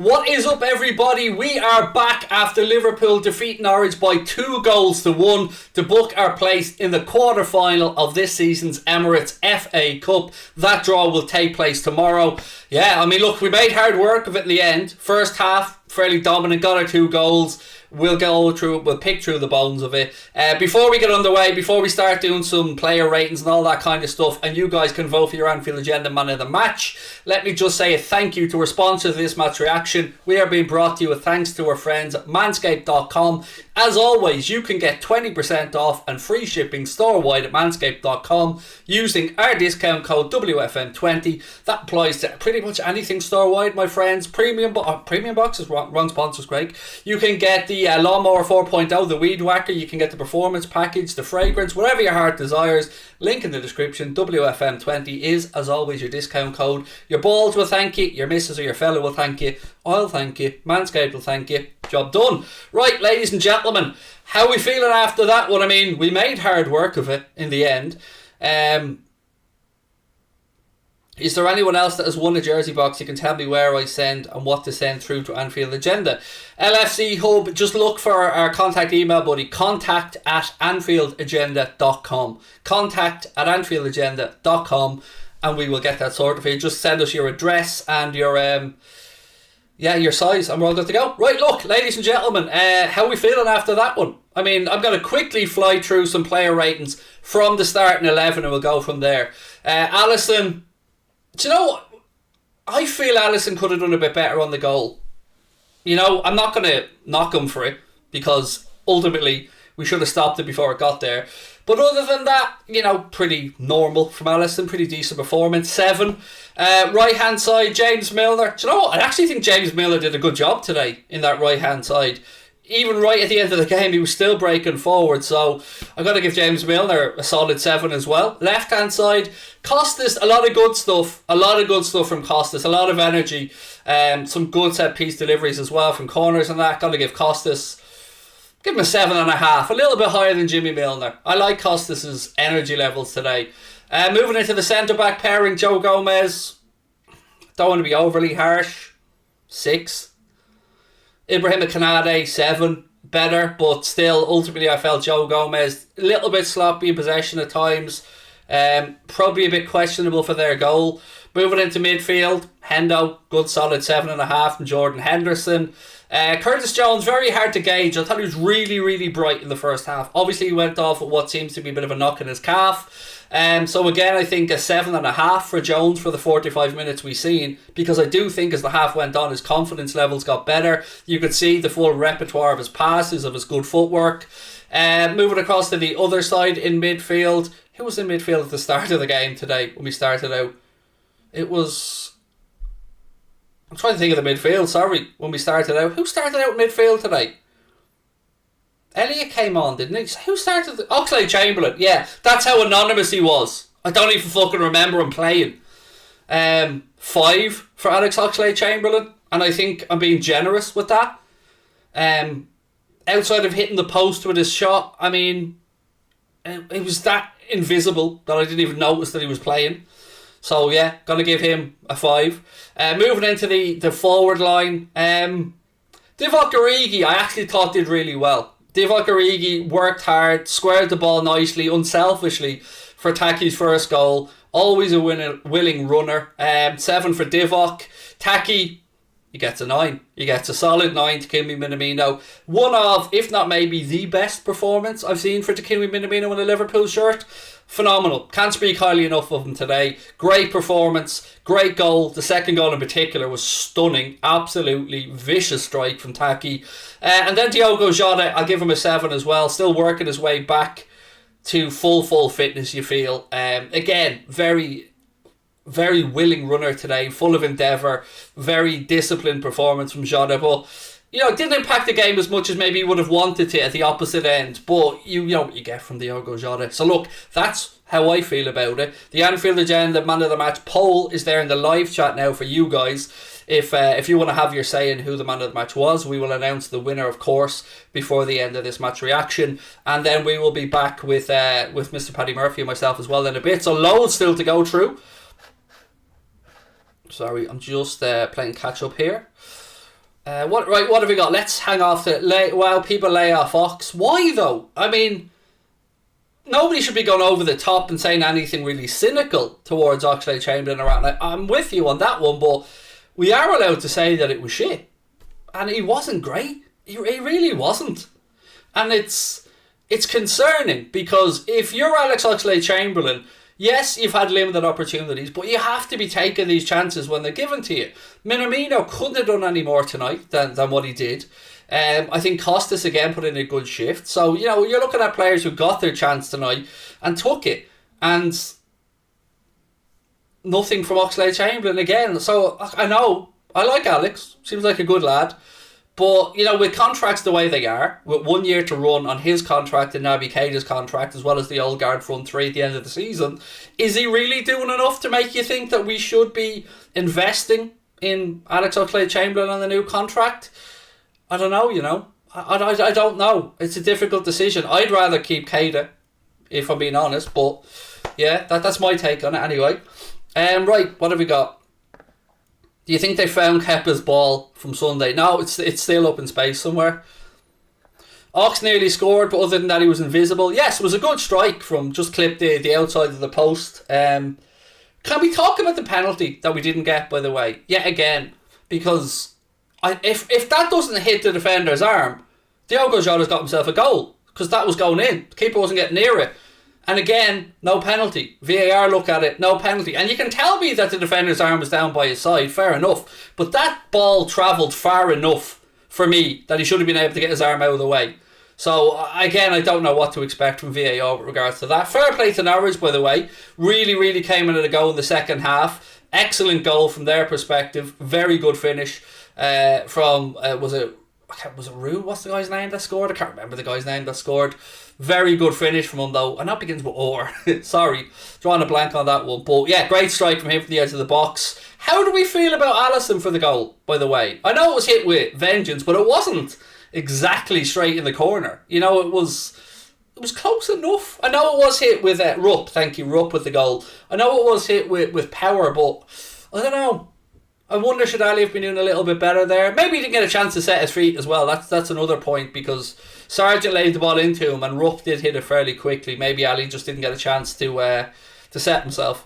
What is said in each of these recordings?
What is up, everybody? We are back after Liverpool defeat Norwich by 2-1 to book our place in the quarter-final of this season's Emirates FA Cup. That draw will take place tomorrow. Yeah, I mean, look, we made hard work of it in the end. First half, fairly dominant, got our 2 goals. We'll go through, we'll pick through the bones of it. Before we get underway, before we start doing some player ratings and all that kind of stuff, and you guys can vote for your Anfield Agenda Man of the Match, let me just say a thank you to our sponsors of this match reaction. We are being brought to you with thanks to our friends at manscaped.com. As always, you can get 20% off and free shipping store-wide at manscaped.com using our discount code WFM20. That applies to pretty much anything store-wide, my friends. Premium boxes, wrong sponsors, Craig. You can get the Lawnmower 4.0, the Weed Whacker. You can get the Performance Package, the Fragrance, whatever your heart desires. Link in the description. WFM20 is, as always, your discount code. Your balls will thank you. Your missus or your fella will thank you. I'll thank you. Manscaped will thank you. Job done. Right, ladies and gentlemen, how are we feeling after that one? I mean, we made hard work of it in the end. Is there anyone else that has won a jersey box? You can tell me where I send and what to send through to Anfield Agenda. LFC Hub, just look for our contact email, buddy. contact@anfieldagenda.com. contact@anfieldagenda.com, and we will get that sorted for you. Just send us your address and your your size, and we're all good to go. Right, look, ladies and gentlemen, how are we feeling after that one? I mean, I'm going to quickly fly through some player ratings from the starting 11, and we'll go from there. Alisson, do you know what? I feel Alisson could have done a bit better on the goal. You know, I'm not going to knock him for it, because ultimately we should have stopped it before it got there. But other than that, you know, pretty normal from Alisson, pretty decent performance. 7. Right hand side, James Milner. Do you know what? I actually think James Milner did a good job today in that right hand side. Even right at the end of the game, he was still breaking forward. So I've got to give James Milner a solid 7 as well. Left hand side, Costas, a lot of good stuff. A lot of good stuff from Costas. A lot of energy. Some good set piece deliveries as well from corners and that. Got to give Costas, give him a 7.5. A little bit higher than Jimmy Milner. I like Costas' energy levels today. Moving into the centre-back pairing, Joe Gomez. Don't want to be overly harsh. 6. Ibrahim Kanade, 7. Better, but still, ultimately I felt Joe Gomez a little bit sloppy in possession at times. Probably a bit questionable for their goal. Moving into midfield, Hendo, good solid 7.5 from Jordan Henderson. Curtis Jones, very hard to gauge. I thought he was really, really bright in the first half. Obviously he went off with what seems to be a bit of a knock in his calf. So again, I think a 7.5 for Jones for the 45 minutes we've seen, because I do think as the half went on, his confidence levels got better. You could see the full repertoire of his passes, of his good footwork. Moving across to the other side in midfield. Who was in midfield at the start of the game today when we started out? It was... I'm trying to think of the midfield, sorry, when we started out. Who started out in midfield today? Elliot came on, didn't he? Who started? Oxlade-Chamberlain, yeah. That's how anonymous he was. I don't even fucking remember him playing. 5 for Alex Oxlade-Chamberlain, and I think I'm being generous with that. Outside of hitting the post with his shot, I mean, it was that invisible that I didn't even notice that he was playing. So yeah, gonna give him a 5. Moving into the forward line, Divock Origi, I actually thought did really well. Divock Origi worked hard, squared the ball nicely, unselfishly for Taki's first goal. Always a willing runner. 7 for Divock. Taki, he gets a 9. He gets a solid 9. Takumi Minamino. One of, if not maybe the best performance I've seen for Takumi Minamino in a Liverpool shirt. Phenomenal. Can't speak highly enough of him today. Great performance. Great goal. The second goal in particular was stunning. Absolutely vicious strike from Taki. And then Diogo Jota, I'll give him a 7 as well. Still working his way back to full fitness, you feel. Again, very, very willing runner today. Full of endeavour. Very disciplined performance from Jota. But, you know, it didn't impact the game as much as maybe he would have wanted to at the opposite end. But you know what you get from Diogo Jota. So look, that's how I feel about it. The Anfield Agenda Man of the Match poll is there in the live chat now for you guys. If you want to have your say in who the man of the match was, we will announce the winner, of course, before the end of this match reaction. And then we will be back with Mr. Paddy Murphy and myself as well in a bit. So loads still to go through. Sorry, I'm just playing catch up here. What have we got? Let's hang off people lay off Ox. Why though? I mean, nobody should be going over the top and saying anything really cynical towards Oxlade-Chamberlain around. I'm with you on that one, but we are allowed to say that it was shit. And he wasn't great. He really wasn't. And it's concerning because if you're Alex Oxlade-Chamberlain, yes, you've had limited opportunities, but you have to be taking these chances when they're given to you. Minamino couldn't have done any more tonight than what he did. I think Costas again put in a good shift. So, you're looking at players who got their chance tonight and took it. And nothing from Oxlade-Chamberlain again. So, I know, I like Alex. Seems like a good lad. But, with contracts the way they are, with 1 year to run on his contract and Naby Keita's contract, as well as the old guard front three at the end of the season, is he really doing enough to make you think that we should be investing in Alex Oxlade-Chamberlain on the new contract? I don't know, I don't know. It's a difficult decision. I'd rather keep Keita, if I'm being honest. But, yeah, that's my take on it anyway. Right, what have we got? Do you think they found Kepa's ball from Sunday? No, it's still up in space somewhere. Ox nearly scored, but other than that, he was invisible. Yes, it was a good strike from just clipped the outside of the post. Can we talk about the penalty that we didn't get, by the way? Yet again, because if that doesn't hit the defender's arm, Diogo Jota's got himself a goal because that was going in. The keeper wasn't getting near it. And again, no penalty. VAR look at it, no penalty. And you can tell me that the defender's arm was down by his side, fair enough. But that ball travelled far enough for me that he should have been able to get his arm out of the way. So, again, I don't know what to expect from VAR with regards to that. Fair play to Norwich, by the way. Really, really came in at a goal in the second half. Excellent goal from their perspective. Very good finish from, was it Rue? What's the guy's name that scored? I can't remember the guy's name that scored. Very good finish from him though, and that begins with or. Sorry, drawing a blank on that one. But yeah, great strike from him from the edge of the box. How do we feel about Alisson for the goal, by the way? I know it was hit with vengeance, but it wasn't exactly straight in the corner. It was close enough. I know it was hit with Rupp. Thank you, Rupp with the goal. I know it was hit with power, but I don't know. I wonder, should Ali have been doing a little bit better there? Maybe he didn't get a chance to set his feet as well. That's another point, because Sargent laid the ball into him and Rupp did hit it fairly quickly. Maybe Ali just didn't get a chance to set himself.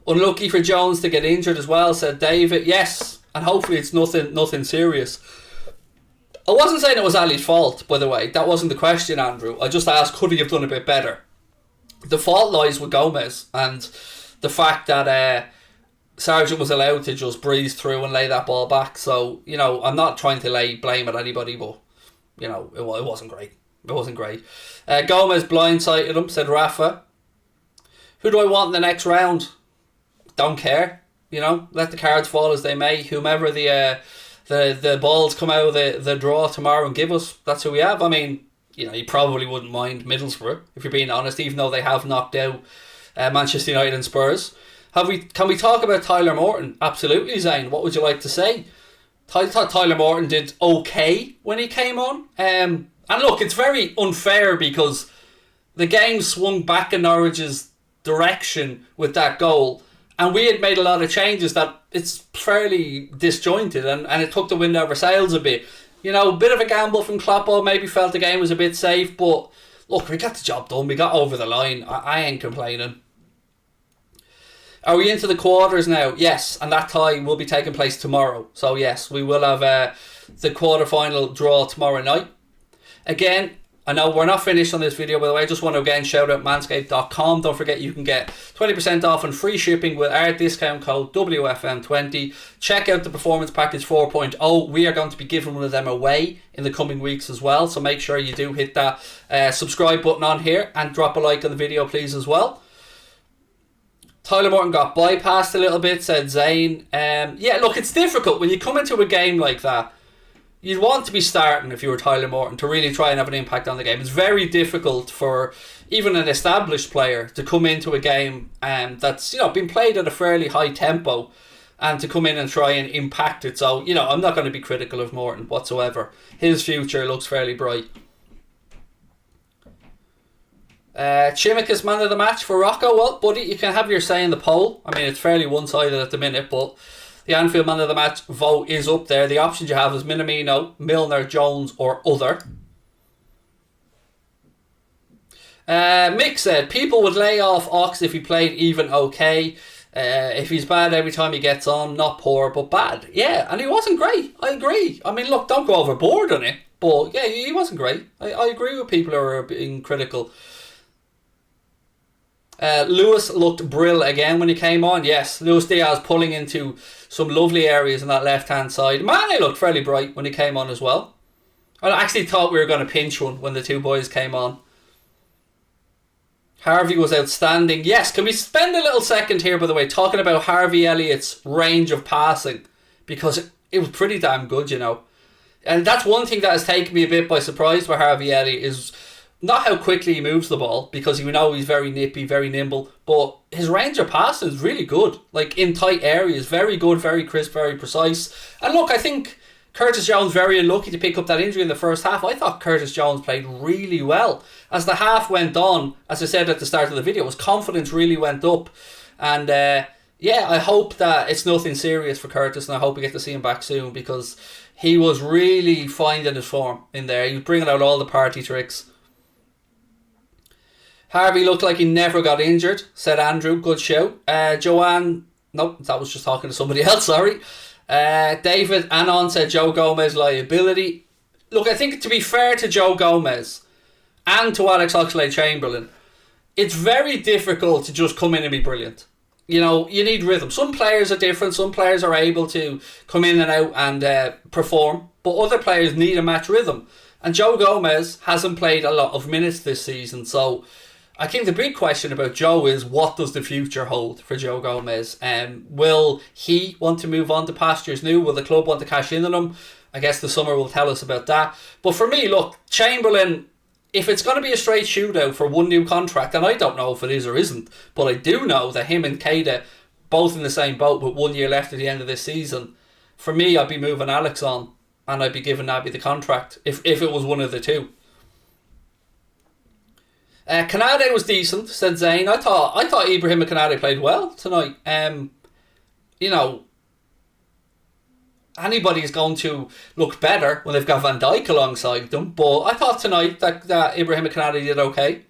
Unlucky for Jones to get injured as well, said David. Yes, and hopefully it's nothing serious. I wasn't saying it was Ali's fault, by the way. That wasn't the question, Andrew. I just asked, could he have done a bit better? The fault lies with Gomez and the fact that Sargent was allowed to just breeze through and lay that ball back. So, I'm not trying to lay blame at anybody, but, it wasn't great. It wasn't great. Gomez blindsided him, said Rafa. Who do I want in the next round? Don't care. Let the cards fall as they may. Whomever the balls come out of the draw tomorrow and give us, that's who we have. I mean, you probably wouldn't mind Middlesbrough, if you're being honest, even though they have knocked out Manchester United and Spurs. Can we talk about Tyler Morton? Absolutely, Zane. What would you like to say? I thought Tyler Morton did okay when he came on. And look, it's very unfair because the game swung back in Norwich's direction with that goal. And we had made a lot of changes that it's fairly disjointed and it took the wind out of our sails a bit. A bit of a gamble from Kloppo. Maybe felt the game was a bit safe. But look, we got the job done. We got over the line. I ain't complaining. Are we into the quarters now? Yes, and that tie will be taking place tomorrow. So yes, we will have the quarter-final draw tomorrow night. Again, I know we're not finished on this video, by the way. I just want to again shout out manscaped.com. Don't forget you can get 20% off and free shipping with our discount code WFM20. Check out the Performance Package 4.0. We are going to be giving one of them away in the coming weeks as well. So make sure you do hit that subscribe button on here and drop a like on the video, please, as well. Tyler Morton got bypassed a little bit, said Zane. Yeah, look, it's difficult when you come into a game like that. You'd want to be starting, if you were Tyler Morton, to really try and have an impact on the game. It's very difficult for even an established player to come into a game that's been played at a fairly high tempo and to come in and try and impact it. So, I'm not going to be critical of Morton whatsoever. His future looks fairly bright. Chimikas man of the match for Rocco. Well, buddy, you can have your say in the poll. I mean, it's fairly one-sided at the minute, but The Anfield Man of the Match vote is up there. The options you have is Minamino, Milner, Jones or other. Mick said, people would lay off Ox if he played even okay. If he's bad every time he gets on, not poor, but bad. Yeah, and he wasn't great. I agree. I mean, look, don't go overboard on it. But yeah, he wasn't great. I agree with people who are being critical. Lewis looked brill again when he came on. Yes, Luis Diaz pulling into some lovely areas on that left-hand side. Mane looked fairly bright when he came on as well. I actually thought we were going to pinch one when the two boys came on. Harvey was outstanding. Yes, can we spend a little second here, by the way, talking about Harvey Elliott's range of passing? Because it was pretty damn good, you know. And that's one thing that has taken me a bit by surprise for Harvey Elliott is not how quickly he moves the ball, because you know he's very nippy, very nimble, but his range of passing is really good. Like in tight areas, very good, very crisp, very precise. And look, I think Curtis Jones very unlucky to pick up that injury in the first half. I thought Curtis Jones played really well. As the half went on, as I said at the start of the video, his confidence really went up. And yeah, I hope that it's nothing serious for Curtis, and I hope we get to see him back soon, because he was really finding his form in there. He was bringing out all the party tricks. Harvey looked like he never got injured, said Andrew. Good show. Joanne, nope, that was just talking to somebody else, sorry. David Anon said Joe Gomez liability. Look, I think to be fair to Joe Gomez and to Alex Oxlade-Chamberlain, it's very difficult to just come in and be brilliant. You know, you need rhythm. Some players are different. Some players are able to come in and out and perform, but other players need a match rhythm. And Joe Gomez hasn't played a lot of minutes this season, so I think the big question about Joe is, what does the future hold for Joe Gomez? Will he want to move on to pastures new? Will the club want to cash in on him? I guess the summer will tell us about that. But for me, look, Chamberlain, if it's going to be a straight shootout for one new contract, and I don't know if it is or isn't, but I do know that him and Keita, both in the same boat with 1 year left at the end of this season, for me, I'd be moving Alex on, and I'd be giving Naby the contract, if it was one of the two. Kanade was decent, said Zane. I thought Ibrahim Kanade played well tonight. You know, anybody is going to look better when they've got Van Dijk alongside them, but I thought tonight that Ibrahim Kanade did okay.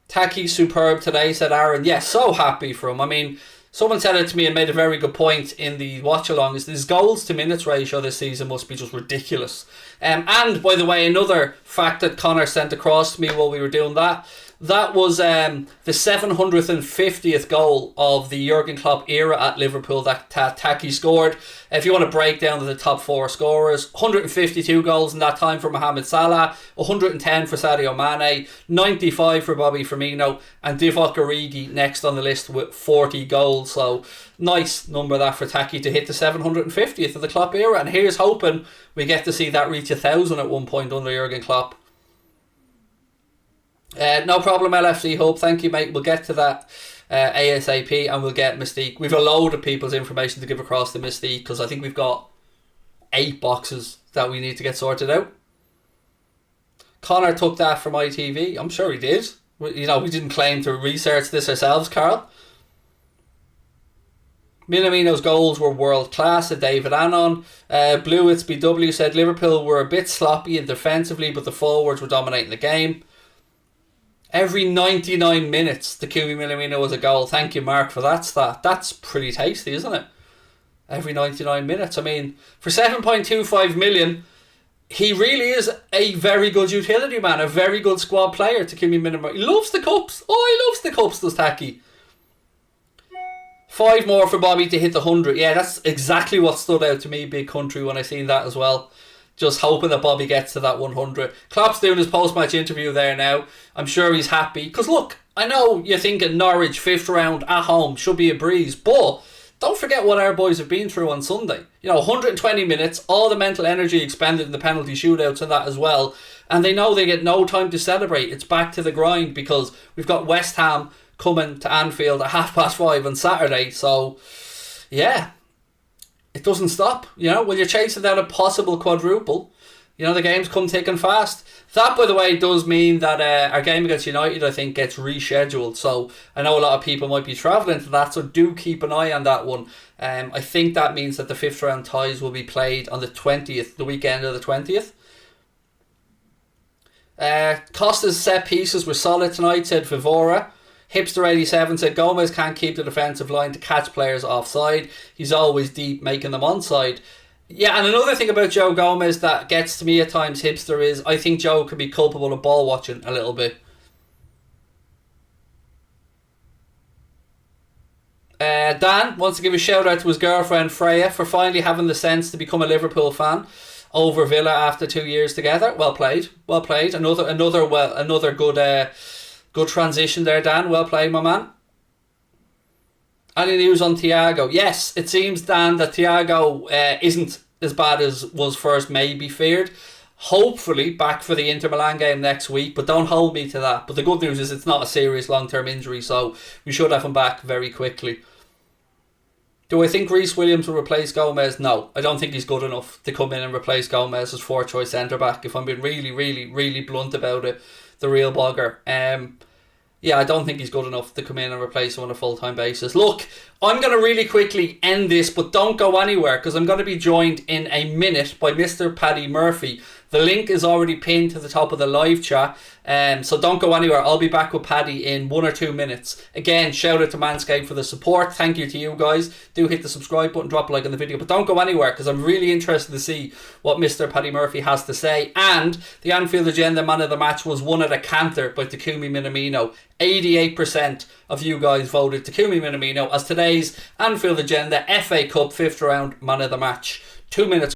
Taki superb today, said Aaron. Yes, so happy for him. I mean, someone said it to me and made a very good point in the watch-along, is his goals to minutes ratio this season must be just ridiculous. And by the way, another fact that Connor sent across to me while we were doing that was the 750th goal of the Jurgen Klopp era at Liverpool that Taki scored. If you want to break down to the top four scorers, 152 goals in that time for Mohamed Salah, 110 for Sadio Mane, 95 for Bobby Firmino, and Divock Origi next on the list with 40 goals. So nice number that for Taki to hit the 750th of the Klopp era, and here's hoping we get to see that reach 1,000 at one point under Jurgen Klopp. No problem, LFC Hub. Thank you, mate. We'll get to that ASAP, and we'll get Mystique. We've a load of people's information to give across the Mystique, because I think we've got 8 boxes that we need to get sorted out. Connor took that from ITV. I'm sure he did. You know, we didn't claim to research this ourselves, Carl. Minamino's goals were world class, said David Anon. Blueit's BW said Liverpool were a bit sloppy and defensively, but the forwards were dominating the game. Every 99 minutes, Takumi Minamino was a goal. Thank you, Mark, for that stat. That's pretty tasty, isn't it? Every 99 minutes. I mean, for 7.25 million, he really is a very good utility man, a very good squad player, Takumi Minamino. He loves the cups. Oh, he loves the cups, does Taki. 5 more for Bobby to hit the 100. Yeah, that's exactly what stood out to me, Big Country, when I seen that as well. Just hoping that Bobby gets to that 100. Klopp's doing his post-match interview there now. I'm sure he's happy. Because look, I know you're thinking Norwich, 5th round, at home, should be a breeze. But don't forget what our boys have been through on Sunday. You know, 120 minutes, all the mental energy expended in the penalty shootouts and that as well. And they know they get no time to celebrate. It's back to the grind, because we've got West Ham coming to Anfield at 5:30 on Saturday. So, yeah. It doesn't stop, you know, when you're chasing down a possible quadruple, you know, the games come thick and fast. That, by the way, does mean that our game against United, I think, gets rescheduled. So I know a lot of people might be travelling to that, so do keep an eye on that one. I think that means that the 5th round ties will be played on the 20th, the weekend of the 20th. Costa's set pieces were solid tonight, said Vivora. Hipster87 said Gomez can't keep the defensive line to catch players offside. He's always deep, making them onside. Yeah, and another thing about Joe Gomez that gets to me at times, Hipster, is I think Joe can be culpable of ball watching a little bit. Dan wants to give a shout out to his girlfriend Freya for finally having the sense to become a Liverpool fan over Villa after 2 years together. Well played, well played. Another good transition there, Dan. Well played, my man. Any news on Thiago? Yes, it seems, Dan, that Thiago isn't as bad as was first maybe feared. Hopefully back for the Inter Milan game next week, but don't hold me to that. But the good news is it's not a serious long-term injury, so we should have him back very quickly. Do I think Reece Williams will replace Gomez? No, I don't think he's good enough to come in and replace Gomez as 4th choice centre-back, if I'm being really, really, really blunt about it. The real bugger. Yeah, I don't think he's good enough to come in and replace him on a full-time basis. Look, I'm going to really quickly end this, but don't go anywhere, because I'm going to be joined in a minute by Mr. Paddy Murphy. The link is already pinned to the top of the live chat, so don't go anywhere. I'll be back with Paddy in 1 or 2 minutes. Again, shout out to Manscaped for the support. Thank you to you guys. Do hit the subscribe button, drop a like on the video, but don't go anywhere, because I'm really interested to see what Mr. Paddy Murphy has to say. And the Anfield Agenda Man of the Match was won at a canter by Takumi Minamino. 88% of you guys voted Takumi Minamino as today's Anfield Agenda FA Cup 5th round Man of the Match. 2 minutes.